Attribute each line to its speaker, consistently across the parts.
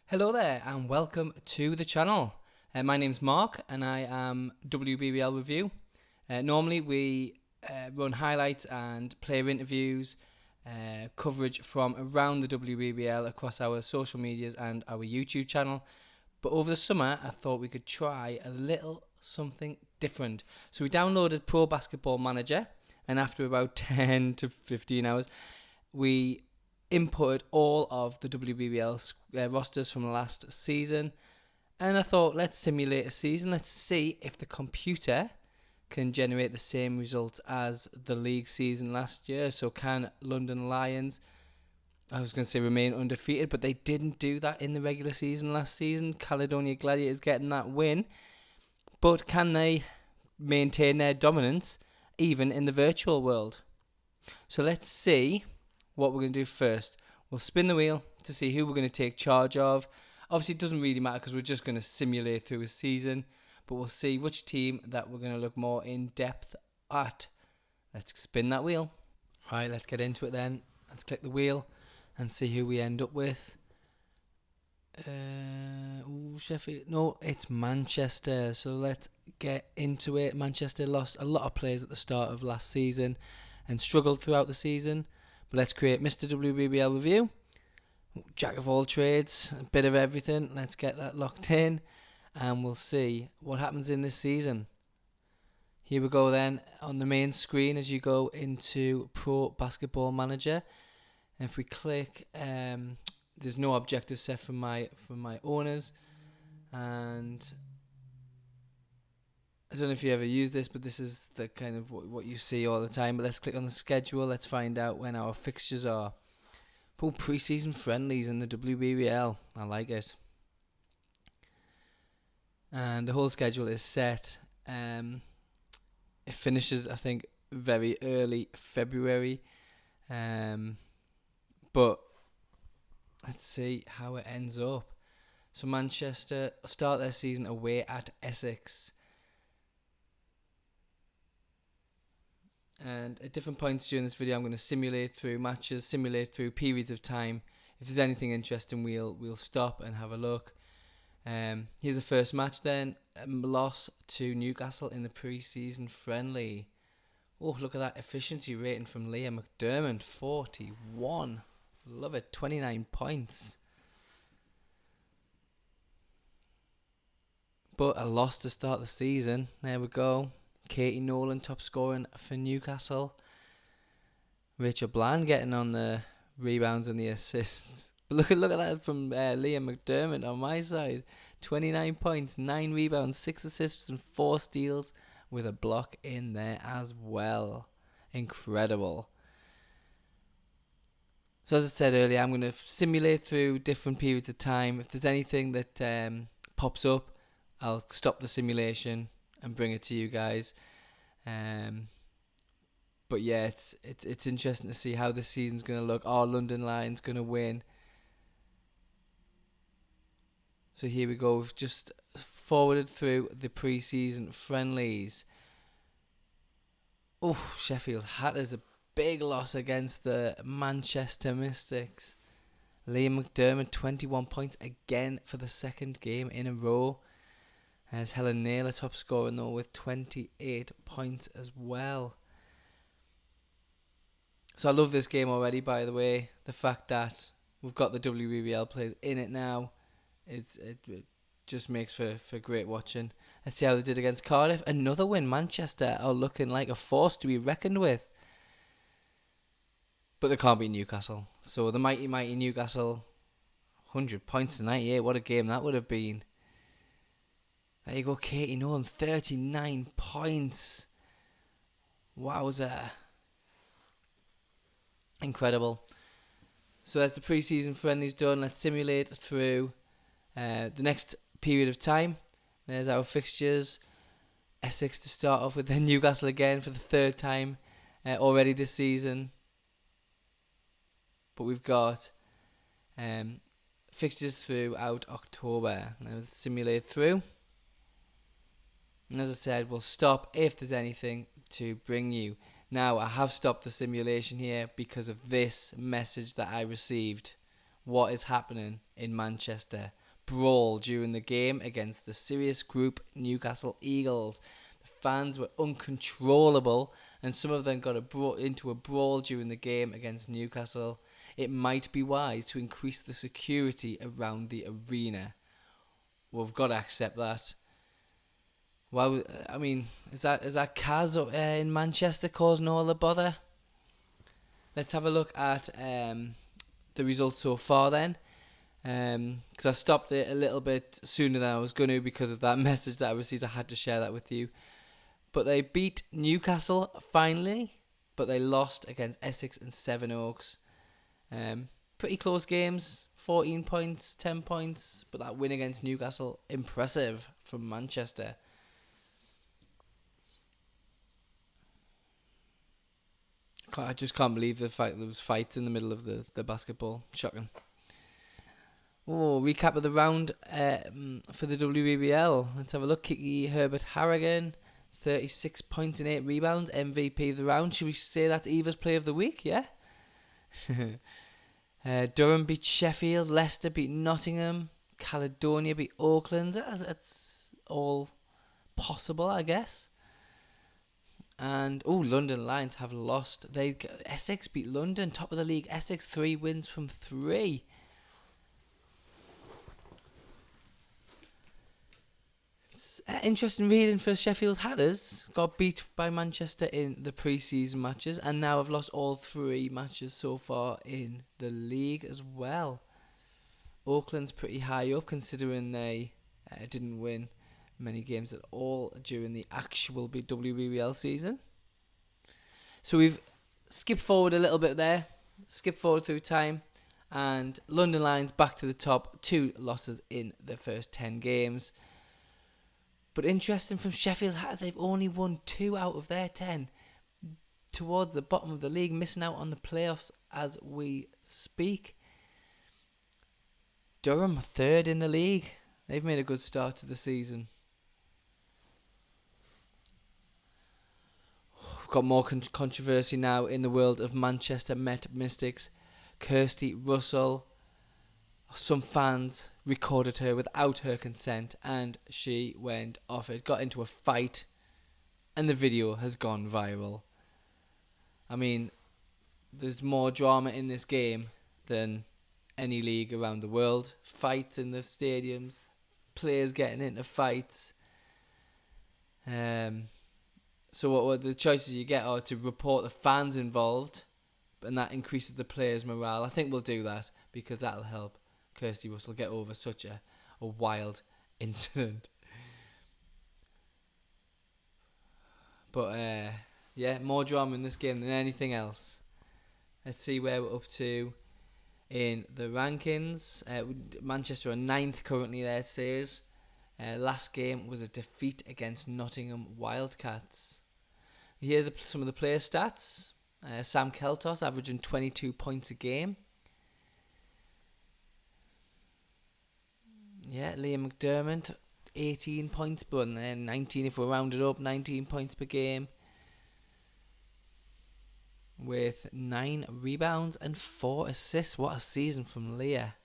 Speaker 1: Hello there and welcome to the channel. My name's Mark and I am WBBL Review. Normally we run highlights and player interviews, coverage from around the WBBL across our social medias and our YouTube channel. But over the summer I thought we could try a little something different. So we downloaded Pro Basketball Manager, and after about 10 to 15 hours we inputted all of the WBBL rosters from last season, and I thought, let's simulate a season. Let's see if the computer can generate the same results as the league season last year. So can London Lions, I was going to say, remain undefeated, but they didn't do that in the regular season last season. Caledonia Gladiators getting that win, but can they maintain their dominance even in the virtual world? So let's see what we're going to do first. We'll spin the wheel to see who we're going to take charge of. Obviously it doesn't really matter because we're just going to simulate through a season, but we'll see which team that we're going to look more in depth at. Let's spin that wheel. Right, let's get into it then. Let's click the wheel and see who we end up with. Sheffield. No, it's Manchester. So let's get into it. Manchester lost a lot of players at the start of last season and struggled throughout the season. But let's create Mr. WBBL Review. Jack of all trades, a bit of everything. Let's get that locked in and we'll see what happens in this season. Here we go then on the main screen as you go into Pro Basketball Manager. And if we click, there's no objective set from my owners, and I don't know if you ever use this, but this is the kind of what you see all the time. But let's click on the schedule. Let's find out when our fixtures are. Oh, preseason friendlies in the WBBL. I like it. And the whole schedule is set. It finishes, I think, very early February. But let's see how it ends up. So Manchester start their season away at Essex. And at different points during this video I'm going to simulate through matches, simulate through periods of time. If there's anything interesting we'll stop and have a look. Here's the first match then. Loss to Newcastle in the pre-season friendly. Oh, look at that efficiency rating from Liam McDermott, 41. Love it, 29 points. But a loss to start the season. There we go. Katie Nolan top scoring for Newcastle. Rachel Bland getting on the rebounds and the assists. But look at that from Liam McDermott on my side. 29 points, 9 rebounds, 6 assists and 4 steals with a block in there as well. Incredible. So as I said earlier, I'm going to simulate through different periods of time. If there's anything that pops up, I'll stop the simulation and bring it to you guys. But yeah, it's interesting to see how this season's going to look. Are London Lions going to win? So here we go. We've just forwarded through the pre-season friendlies. Oh, Sheffield Hatters, a big loss against the Manchester Mystics. Liam McDermott, 21 points again for the second game in a row. There's Helen Naylor top scorer though with 28 points as well. So I love this game already, by the way. The fact that we've got the WBBL players in it now, it just makes for great watching. Let's see how they did against Cardiff. Another win. Manchester are looking like a force to be reckoned with. But they can't beat Newcastle. So the mighty Newcastle, 100 points to 98. What a game that would have been. There you go, Katie Nolan, 39 points. Wowza. Incredible. So that's the pre-season friendlies done. Let's simulate through the next period of time. There's our fixtures. Essex to start off with, then Newcastle again for the third time already this season. But we've got fixtures throughout October. Now let's simulate through. And as I said, we'll stop if there's anything to bring you. Now, I have stopped the simulation here because of this message that I received. what is happening in Manchester. Brawl during the game against the Sirius Group Newcastle Eagles. The fans were uncontrollable, and some of them got into a brawl during the game against Newcastle. It might be wise to increase the security around the arena. We've got to accept that. Well, I mean, is that Kaz in Manchester causing all the bother? Let's have a look at the results so far then. Because I stopped it a little bit sooner than I was going to because of that message that I received. I had to share that with you. But they beat Newcastle finally, but they lost against Essex and Sevenoaks. Pretty close games, 14 points, 10 points, but that win against Newcastle, impressive from Manchester. I just can't believe the fact there was fights in the middle of the basketball. Shocking. Oh, recap of the round for the WBBL. Let's have a look. Kiki Herbert Harrigan, 36 points and 8 rebounds, MVP of the round. Should we say that's Eva's Player of the Week? Yeah. Durham beat Sheffield. Leicester beat Nottingham. Caledonia beat Auckland. That's all possible, I guess. And London Lions have lost. Essex beat London, top of the league. Essex 3 wins from 3. It's interesting reading for Sheffield Hatters. Got beat by Manchester in the pre-season matches, and now have lost all 3 matches so far in the league as well. Auckland's pretty high up considering they didn't win many games at all during the actual WBBL season. So we've skipped forward a little bit there, skipped forward through time, and London Lions back to the top, 2 losses in the first 10 games. But interesting from Sheffield Hatters, they've only won 2 out of their 10, towards the bottom of the league, missing out on the playoffs as we speak. Durham 3rd in the league. They've made a good start to the season. We've got more controversy now in the world of Manchester Met Mystics. Kirsty Russell, some fans recorded her without her consent, and she went off it, got into a fight, and the video has gone viral. I mean, there's more drama in this game than any league around the world. Fights in the stadiums, players getting into fights. So what the choices you get are to report the fans involved, and that increases the players' morale. I think we'll do that because that'll help Kirsty Russell get over such a wild incident. But more drama in this game than anything else. Let's see where we're up to in the rankings. Manchester are 9th currently, there it says. Last game was a defeat against Nottingham Wildcats. Here are some of the player stats. Sam Keltos averaging 22 points a game. Yeah, Liam McDermott 18 points, but 19 if we round it up, 19 points per game. With 9 rebounds and 4 assists. What a season from Leah.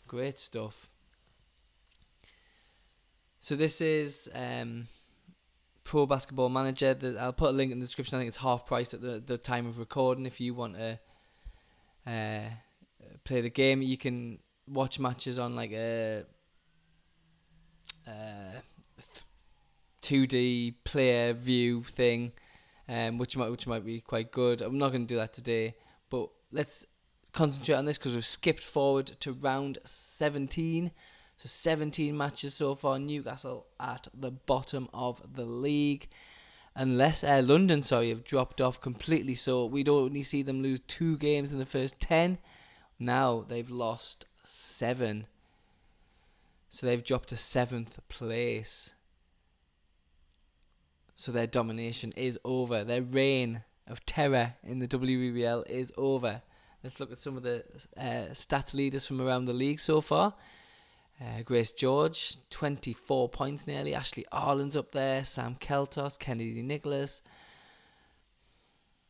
Speaker 1: Great stuff. So this is Pro Basketball Manager. I'll put a link in the description. I think it's half price at the time of recording. If you want to play the game, you can watch matches on like a 2D player view thing, which might be quite good. I'm not going to do that today, but let's concentrate on this because we've skipped forward to round 17. So 17 matches so far. Newcastle at the bottom of the league. Unless London, have dropped off completely. So we'd only see them lose 2 games in the first 10. Now they've lost 7. So they've dropped to 7th place. So their domination is over. Their reign of terror in the WBBL is over. Let's look at some of the stats leaders from around the league so far. Grace George, 24 points nearly. Ashley Arlen's up there. Sam Keltos, Kennedy Nicholas.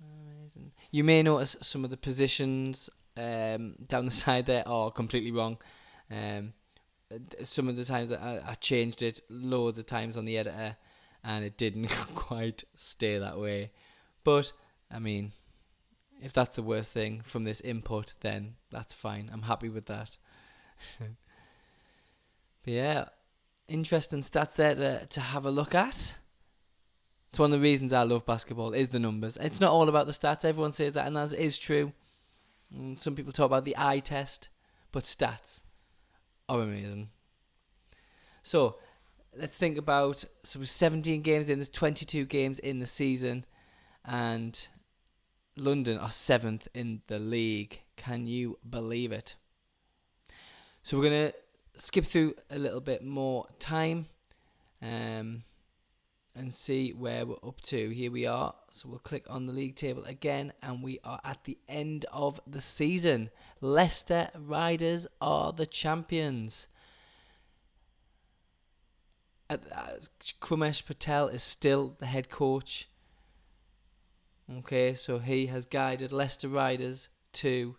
Speaker 1: Amazing. You may notice some of the positions down the side there are completely wrong. Some of the times I changed it loads of times on the editor, and it didn't quite stay that way. But I mean, if that's the worst thing from this input, then that's fine. I'm happy with that. But yeah, interesting stats there to have a look at. It's one of the reasons I love basketball is the numbers. It's not all about the stats. Everyone says that, and that is true. Some people talk about the eye test, but stats are amazing. So let's think about, so 17 games in, there's 22 games in the season, and London are 7th in the league. Can you believe it? So we're going to skip through a little bit more time and see where we're up to. Here we are. So we'll click on the league table again, and we are at the end of the season. Leicester Riders are the champions. Krumesh Patel is still the head coach. Okay, so he has guided Leicester Riders to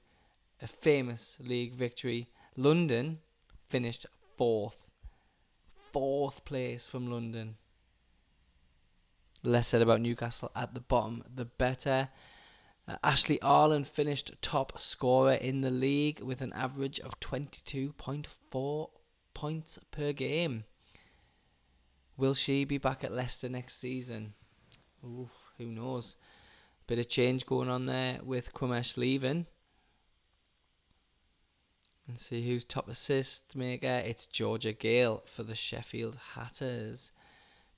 Speaker 1: a famous league victory. London finished 4th. 4th place from London. Less said about Newcastle at the bottom, the better. Ashley Arlen finished top scorer in the league with an average of 22.4 points per game. Will she be back at Leicester next season? Ooh, who knows? Bit of change going on there with Krumesh leaving. Let's see who's top assist maker. It's Georgia Gale for the Sheffield Hatters.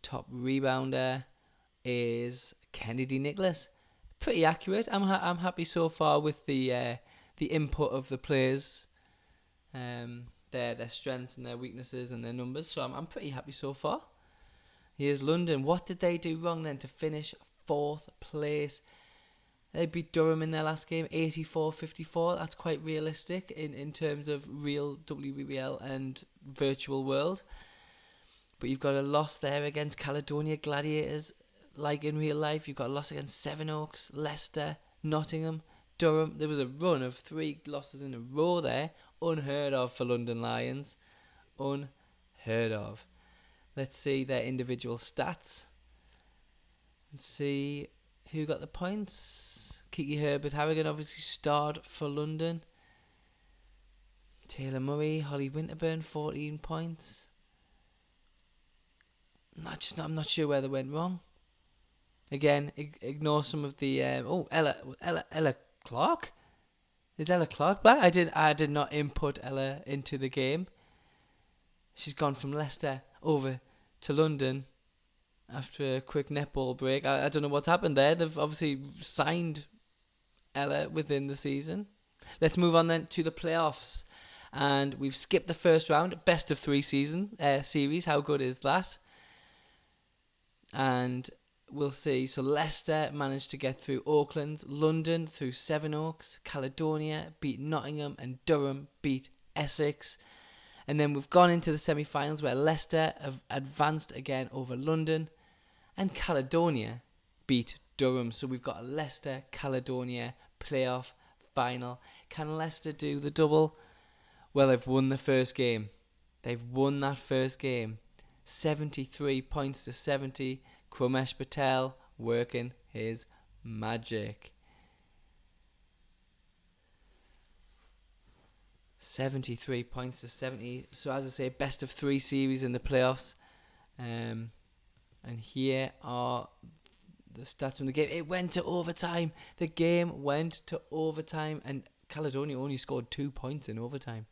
Speaker 1: Top rebounder is Kennedy Nicholas. Pretty accurate. I'm happy so far with the input of the players, their strengths and their weaknesses and their numbers. So I'm pretty happy so far. Here's London. What did they do wrong then to finish 4th place? They beat Durham in their last game, 84-54. That's quite realistic in terms of real WBBL and virtual world. But you've got a loss there against Caledonia Gladiators, like in real life. You've got a loss against Sevenoaks, Leicester, Nottingham, Durham. There was a run of 3 losses in a row there. Unheard of for London Lions. Unheard of. Let's see their individual stats. Let's see who got the points. Kiki Herbert Harrigan obviously starred for London. Taylor Murray, Holly Winterburn, 14 points. I'm not sure where they went wrong. Again, ignore some of the Ella Clark. Is Ella Clark back? I did not input Ella into the game. She's gone from Leicester over to London after a quick netball break. I don't know what's happened there. They've obviously signed Ella within the season. Let's move on then to the playoffs. And we've skipped the first round. Best of 3 series. How good is that? And we'll see. So Leicester managed to get through Auckland. London through Sevenoaks. Caledonia beat Nottingham. And Durham beat Essex. And then we've gone into the semi-finals where Leicester have advanced again over London. And Caledonia beat Durham. So we've got a Leicester-Caledonia playoff final. Can Leicester do the double? Well, they've won the first game. They've won that first game. 73 points to 70. Krumesh Patel working his magic. 73 points to 70. So as I say, best of 3 series in the playoffs. And here are the stats from the game. It went to overtime. The game went to overtime, and Caledonia only scored 2 points in overtime.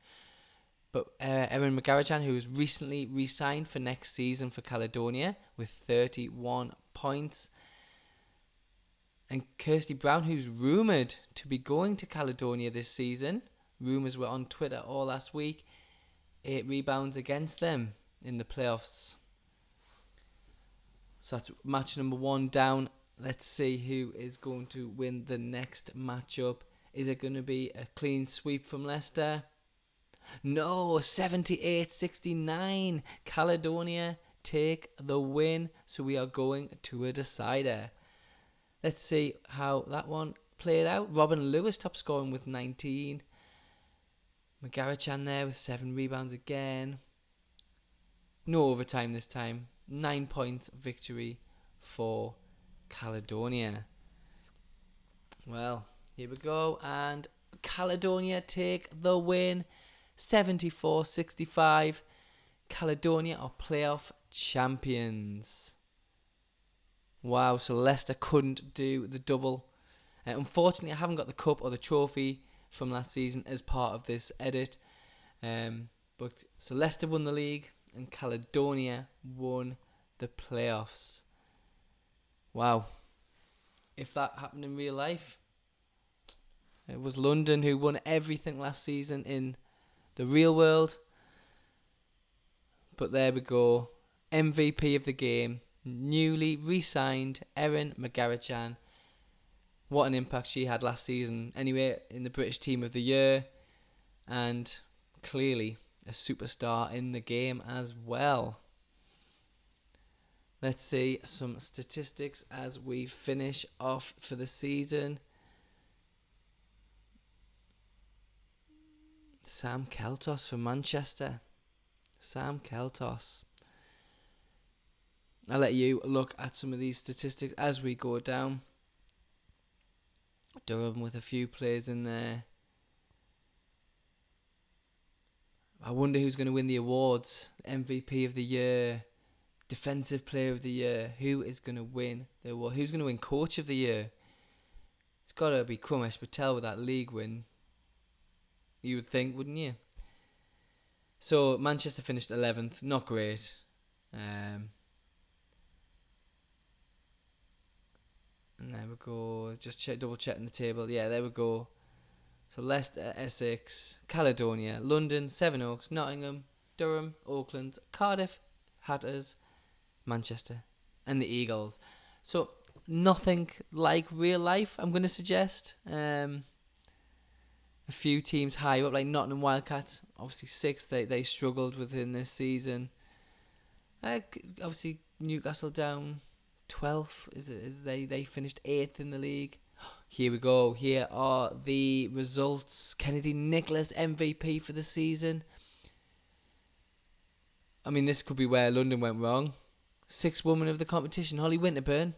Speaker 1: But Erin McGarrichan, who was recently re-signed for next season for Caledonia with 31 points. And Kirsty Brown, who's rumoured to be going to Caledonia this season. Rumours were on Twitter all last week. 8 rebounds against them in the playoffs. So that's match number 1 down. Let's see who is going to win the next matchup. Is it going to be a clean sweep from Leicester? No, 78-69. Caledonia take the win. So we are going to a decider. Let's see how that one played out. Robin Lewis top scoring with 19. Magarichan there with 7 rebounds again. No overtime this time. 9 points victory for Caledonia. Well, here we go. And Caledonia take the win. 74-65. Caledonia are playoff champions. Wow, so Leicester couldn't do the double. Unfortunately, I haven't got the cup or the trophy from last season as part of this edit. But so Leicester won the league and Caledonia won the playoffs. Wow. If that happened in real life, it was London who won everything last season in the real world. But there we go. MVP of the game, newly re-signed Erin Magarichan. What an impact she had last season. Anyway, in the British Team of the Year. And clearly a superstar in the game as well. Let's see some statistics as we finish off for the season. Sam Keltos for Manchester. Sam Keltos. I'll let you look at some of these statistics as we go down. Durham with a few players in there. I wonder who's going to win the awards. MVP of the year, Defensive Player of the Year. Who is going to win the award? Who's going to win Coach of the Year? It's got to be Crumesh Patel with that league win. You would think, wouldn't you? So Manchester finished 11th. Not great. And there we go. Just double checking the table. Yeah, there we go. So Leicester, Essex, Caledonia, London, Sevenoaks, Nottingham, Durham, Auckland, Cardiff, Hatters, Manchester, and the Eagles. So nothing like real life, I'm going to suggest. A few teams higher up, like Nottingham Wildcats, obviously 6th. They struggled within this season. Obviously Newcastle down 12th. They finished 8th in the league. Here we go. Here are the results. Kennedy Nicholas MVP for the season. I mean, this could be where London went wrong. 6th woman of the competition, Holly Winterburn.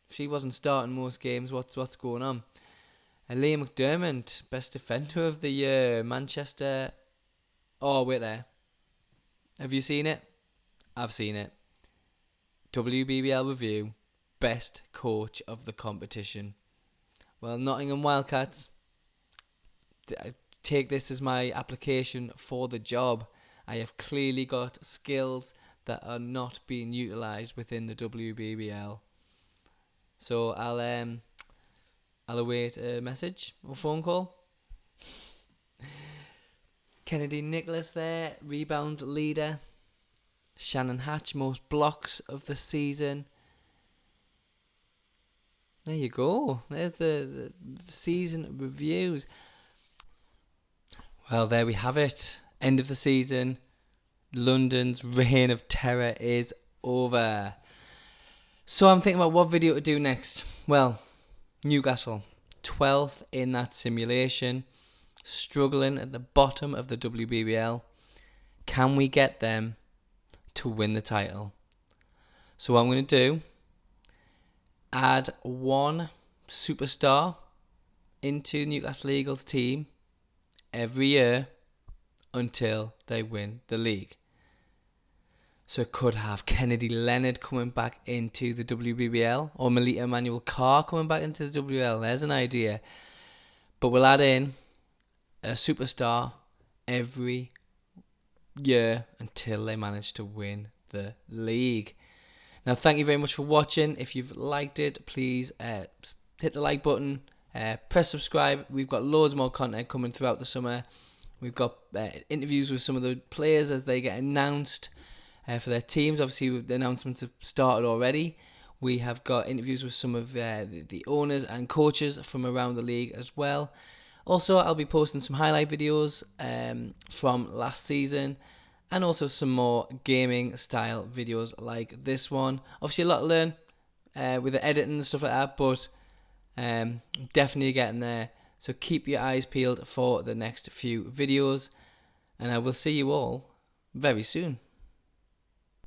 Speaker 1: She wasn't starting most games. What's going on? Liam McDermott, best defender of the year, Manchester. Oh, wait there. Have you seen it? I've seen it. WBBL review, best coach of the competition. Well, Nottingham Wildcats, take this as my application for the job. I have clearly got skills that are not being utilised within the WBBL. So I'll await a message or phone call. Kennedy Nicholas there, rebounds leader. Shannon Hatch, most blocks of the season. There you go. There's the season reviews. Well, there we have it. End of the season. London's reign of terror is over. So I'm thinking about what video to do next. Well, Newcastle, 12th in that simulation, struggling at the bottom of the WBBL. Can we get them to win the title? So what I'm going to do, add one superstar into Newcastle Eagles team every year until they win the league. So it could have Kennedy Leonard coming back into the WBBL or Melita Emmanuel Carr coming back into the WBL. There's an idea. But we'll add in a superstar every year until they manage to win the league. Now, thank you very much for watching. If you've liked it, please hit the like button, press subscribe. We've got loads more content coming throughout the summer. We've got interviews with some of the players as they get announced for their teams. Obviously, the announcements have started already. We have got interviews with some of the owners and coaches from around the league as well. Also, I'll be posting some highlight videos from last season and also some more gaming style videos like this one. Obviously, a lot to learn with the editing and stuff like that, but Definitely getting there. So keep your eyes peeled for the next few videos, and I will see you all very soon.